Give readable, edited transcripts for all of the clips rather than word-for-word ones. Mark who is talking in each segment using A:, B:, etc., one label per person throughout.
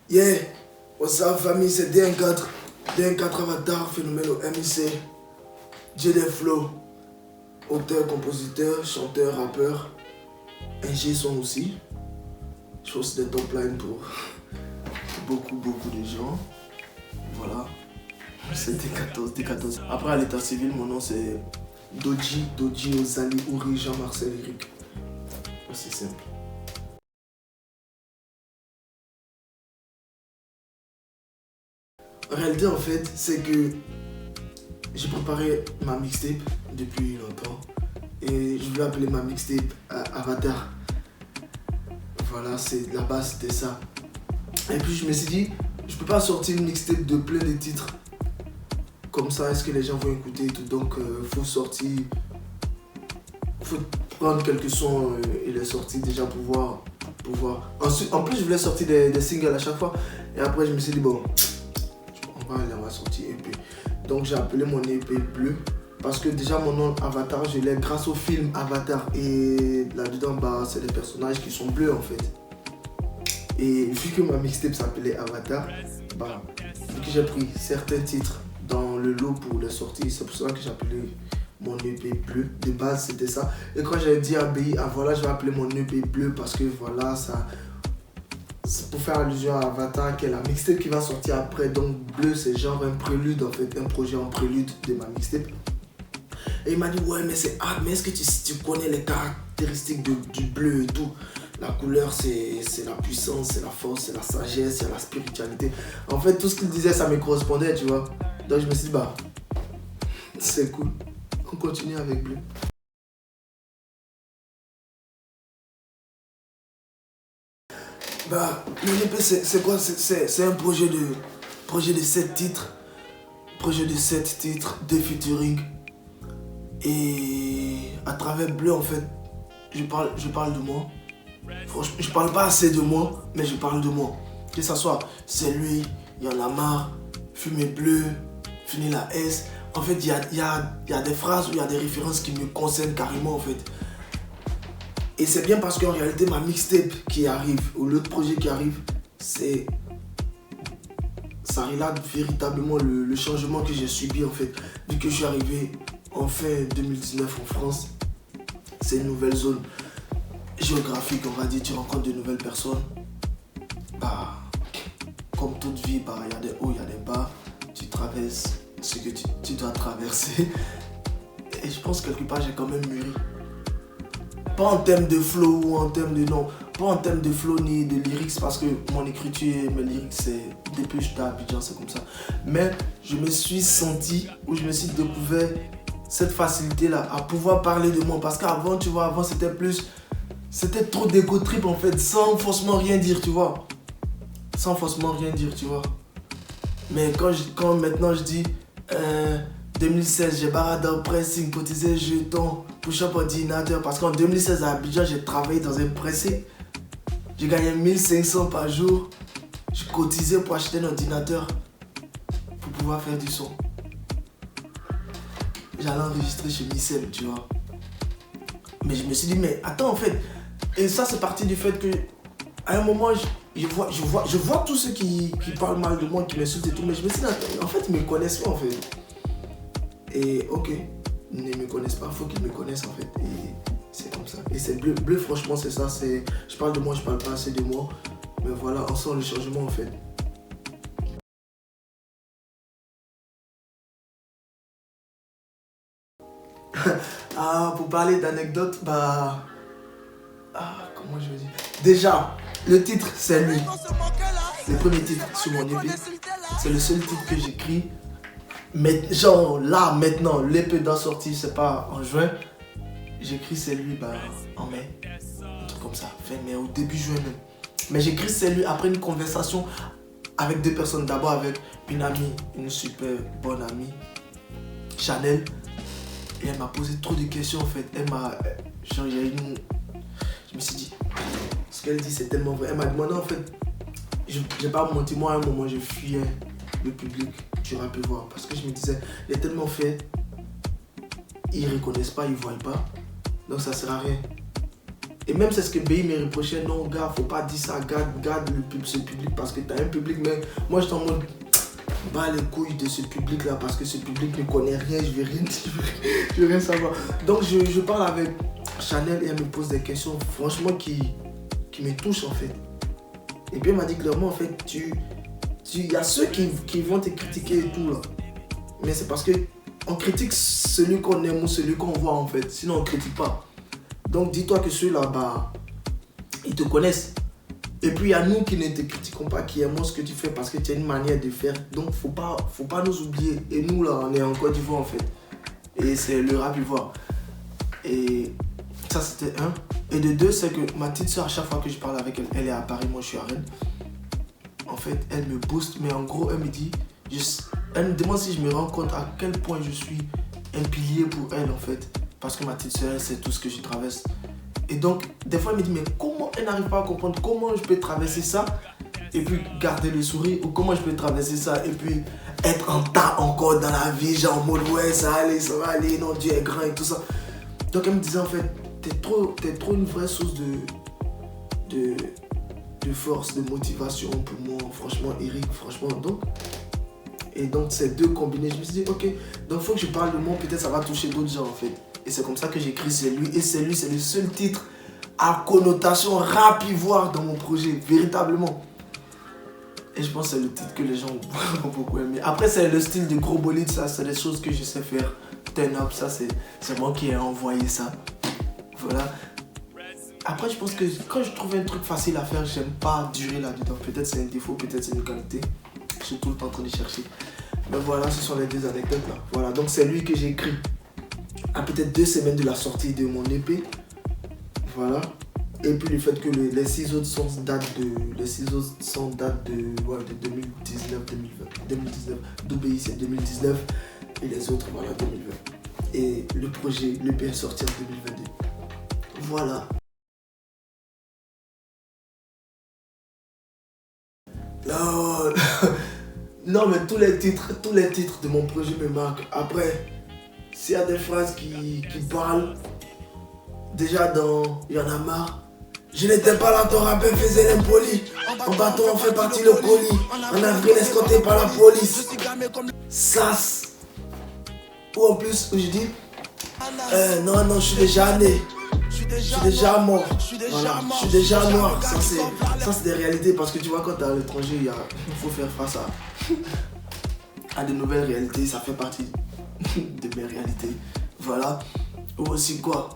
A: Yeah, what's up famille, c'est DN4, DN4 Avatar, phénomène au MIC, JD Flow, auteur, compositeur, chanteur, rappeur, ingé son aussi. Je fais aussi des top lines pour beaucoup de gens. Voilà, c'est D14. Après à l'état civil, mon nom c'est Doji Ozali Ouri Jean-Marcel Eric. C'est simple. En réalité, en fait, c'est que j'ai préparé ma mixtape depuis longtemps et je voulais appeler ma mixtape Avatar. Voilà, c'est la base, c'était ça. Et puis je me suis dit, je peux pas sortir une mixtape de plein de titres comme ça, est-ce que les gens vont écouter et tout. Donc faut prendre quelques sons et les sortir déjà pour voir. Ensuite, en plus je voulais sortir des singles à chaque fois et après je me suis dit bon, on va sortir EP. Donc j'ai appelé mon EP Bleu parce que déjà mon nom Avatar je l'ai grâce au film Avatar et là-dedans bah c'est des personnages qui sont bleus en fait. Et vu que ma mixtape s'appelait Avatar, bah vu que j'ai pris certains titres dans le lot pour les sortir, c'est pour ça que j'ai appelé mon EP Bleu. De base c'était ça. Et quand j'ai dit à BI, ah voilà je vais appeler mon EP Bleu parce que voilà ça. C'est pour faire allusion à Avatar qui est la mixtape qui va sortir après. Donc Bleu c'est genre un prélude en fait, un projet en prélude de ma mixtape. Et il m'a dit ouais mais c'est hard, mais est-ce que tu connais les caractéristiques du bleu et tout? La couleur c'est la puissance, c'est la force, c'est la sagesse, c'est la spiritualité. En fait tout ce qu'il disait ça me correspondait tu vois. Donc je me suis dit bah c'est cool, on continue avec Bleu. Bah le EP c'est quoi? C'est un projet de 7 titres. Projet de 7 titres, de featuring. Et à travers Bleu en fait, je parle de moi. Franchement, je parle pas assez de moi, mais je parle de moi. Que ça soit c'est lui, il y en a marre, fumer bleu, finir la S. En fait, il y a des phrases ou il y a des références qui me concernent carrément en fait. Et c'est bien parce qu'en réalité, ma mixtape qui arrive, ou l'autre projet qui arrive, ça relate véritablement le changement que j'ai subi en fait. Vu que je suis arrivé en fin 2019 en France, c'est une nouvelle zone géographique, on va dire, tu rencontres de nouvelles personnes. Bah, comme toute vie, bah, il y a des hauts, il y a des bas. Tu traverses ce que tu dois traverser. Et je pense quelque part, j'ai quand même mûri. Pas en termes de flow ou en termes de non. Pas en termes de flow ni de lyrics parce que mon écriture, mes lyrics, c'est depuis que j'étais à Abidjan, c'est comme ça. Mais je me suis senti, ou je me suis découvert cette facilité-là à pouvoir parler de moi. Parce qu'avant, tu vois, avant c'était trop d'égo trip en fait, sans forcément rien dire, tu vois. Sans forcément rien dire, tu vois. Mais quand maintenant je dis 2016, j'ai baradé au pressing, cotisé jeton, push-up ordinateur. Parce qu'en 2016 à Abidjan, j'ai travaillé dans un pressing. J'ai gagné 1500 par jour. Je cotisais pour acheter un ordinateur pour pouvoir faire du son. J'allais enregistrer chez Micel, tu vois. Mais je me suis dit, mais attends, en fait. Et ça, c'est parti du fait que, à un moment, je vois tous ceux qui parlent mal de moi, qui m'insultent et tout. Mais je me suis dit, attends, en fait, ils me connaissent pas, en fait. Et ok, ils ne me connaissent pas, il faut qu'ils me connaissent, en fait. Et c'est comme ça. Et c'est bleu, franchement, c'est ça. Je parle de moi, je parle pas assez de moi. Mais voilà, on sent le changement, en fait. Ah, pour parler d'anecdotes, bah... Ah, comment je vais dire? Déjà, le titre, c'est lui. Le premier titre sur mon EP. C'est le seul titre que j'écris. Mais genre, là, maintenant, l'EP doit sortir, c'est pas en juin. J'écris c'est lui bah, en mai. Un truc comme ça, fin mai, au début juin même. Mais j'écris c'est lui après une conversation avec deux personnes. D'abord avec une amie, une super bonne amie, Chanel. Et elle m'a posé trop de questions en fait. Elle m'a... Genre, il y a une... Je me suis dit, ce qu'elle dit c'est tellement vrai. Elle m'a demandé en fait, j'ai pas menti, moi à un moment je fuyais le public, tu aurais pu voir. Parce que je me disais, il est tellement fait, ils reconnaissent pas, ils voient pas. Donc ça sert à rien. Et même c'est ce que BI me reprochait, non gars, faut pas dire ça, garde ce public parce que t'as un public, mais moi j'étais en mode, bas les couilles de ce public là parce que ce public ne connaît rien, je vais rien dire, je vais rien savoir. Donc je parle avec Chanel et elle me pose des questions franchement qui me touchent en fait. Et puis elle m'a dit clairement en fait, il y a ceux qui vont te critiquer et tout là. Mais c'est parce que on critique celui qu'on aime ou celui qu'on voit en fait, sinon on critique pas. Donc dis-toi que ceux-là, bah, ils te connaissent. Et puis il y a nous qui ne te critiquons pas, qui aimons ce que tu fais parce que tu as une manière de faire. Donc faut pas nous oublier. Et nous là, on est en Côte d'Ivoire en fait. Et c'est le rap ivoire. Et ça c'était un. Et de deux, c'est que ma petite soeur, à chaque fois que je parle avec elle, elle est à Paris, moi je suis à Rennes. En fait, elle me booste, mais en gros, elle me dit, elle me demande si je me rends compte à quel point je suis un pilier pour elle en fait. Parce que ma petite soeur, elle sait tout ce que je traverse. Et donc, des fois, elle me dit, mais comment elle n'arrive pas à comprendre comment je peux traverser ça et puis garder le sourire, ou comment je peux traverser ça et puis être en tas encore dans la vie, genre en mode ouais, ça va aller, non, Dieu est grand et tout ça. Donc, elle me disait en fait, t'es trop une vraie source de force, de motivation pour moi, franchement, Eric, franchement. Et donc, ces deux combinés, je me suis dit, ok, donc il faut que je parle de moi, peut-être ça va toucher d'autres gens en fait. Et c'est comme ça que j'écris C'est lui. Et C'est lui, c'est le seul titre à connotation rap ivoire dans mon projet, véritablement. Et je pense que c'est le titre que les gens vont beaucoup aimer. Après, c'est le style de gros bolide, ça, c'est des choses que je sais faire. Turn up, ça, c'est moi qui ai envoyé ça. Voilà. Après, je pense que quand je trouve un truc facile à faire, j'aime pas durer là-dedans. Peut-être c'est un défaut, peut-être c'est une qualité. Je suis tout le temps en train de chercher. Mais voilà, ce sont les deux anecdotes là. Voilà, donc c'est lui que j'ai écrit à peut-être 2 semaines de la sortie de mon EP. Voilà. Et puis le fait que les 6 autres sons datent de 2019, 2020. D'OBI c'est 2019 et les autres voilà 2020. Et le projet, l'EP est sorti en 2022. Voilà. Non, non mais tous les titres de mon projet me marquent. Après, s'il y a des phrases qui parlent, déjà dans Il y en a marre. Je n'étais pas là, ton rappel faisait l'impoli. En bâton, on fait partie le colis. En avril, escorté par la police. Sas. Ou en plus, où je dis, non, je suis déjà né. Je suis déjà mort. Voilà, je suis déjà noir. Ça, c'est des réalités parce que tu vois, quand t'es à l'étranger, il faut faire face à de nouvelles réalités. Ça fait partie de mes réalités. Voilà. Ou aussi quoi?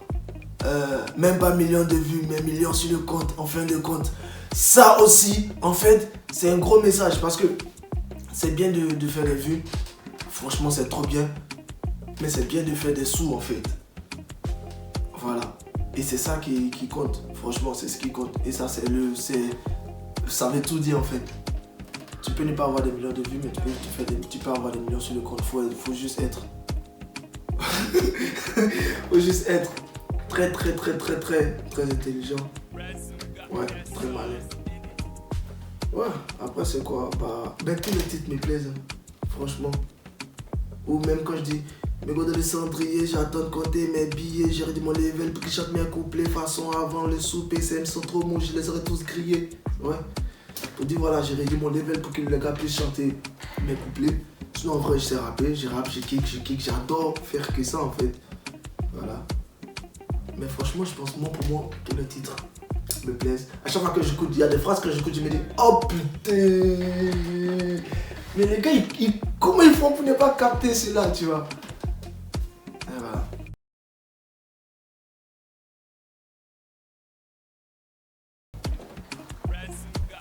A: Même pas millions de vues, mais millions sur le compte, en fin de compte. Ça aussi, en fait, c'est un gros message parce que c'est bien de faire des vues. Franchement, c'est trop bien. Mais c'est bien de faire des sous, en fait. Voilà. Et c'est ça qui compte. Franchement, c'est ce qui compte. Et ça, ça veut tout dire, en fait. Tu peux ne pas avoir des millions de vues, mais tu peux avoir des millions sur le compte. Faut juste être... faut juste être très intelligent. Ouais, très malin. Ouais, après c'est quoi? Ben tous les titres me plaisent, hein, franchement. Ou même quand je dis, mes gars de le cendrier, j'attends de compter mes billets, j'ai réduit mon level pour qu'ils chantent mes couplets. Façon avant le souper, c'est sont trop mous, je les aurais tous grillés. Ouais. Pour dire voilà, j'ai réduit mon level pour que les gars puissent chanter mes couplets. Sinon en vrai, je sais rapper, je rappe, je kick, j'adore faire que ça en fait. Voilà. Mais franchement, je pense, pour moi, tous les titres me plaisent. À chaque fois que j'écoute, il y a des phrases que j'écoute, je me dis, oh putain. Mais les gars, comment ils font pour ne pas capter cela, tu vois? Et voilà.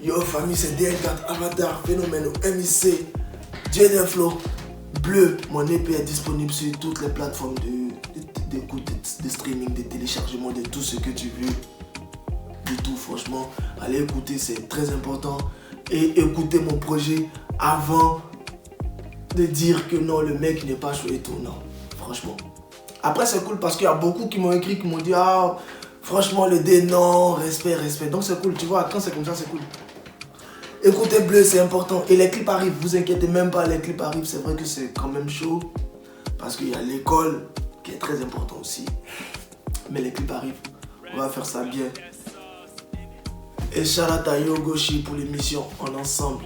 A: Yo famille, c'est DL4 Avatar, Phénomène au MIC, Dieu d'un flow, bleu. Mon EP est disponible sur toutes les plateformes d'écoute, de streaming, de téléchargement, de tout ce que tu veux. Du tout, franchement. Allez écouter, c'est très important. Et écoutez mon projet avant de dire que non, le mec n'est pas chaud et tout. Non, franchement. Après, c'est cool parce qu'il y a beaucoup qui m'ont écrit, qui m'ont dit, ah, franchement, le D, non, respect. Donc c'est cool, tu vois, quand c'est comme ça, c'est cool. Écoutez Bleu, c'est important. Et les clips arrivent, vous inquiétez même pas, les clips arrivent. C'est vrai que c'est quand même chaud. Parce qu'il y a l'école qui est très important aussi. Mais les clips arrivent. On va faire ça bien. Et shout out à Yogoshi pour l'émission En Ensemble.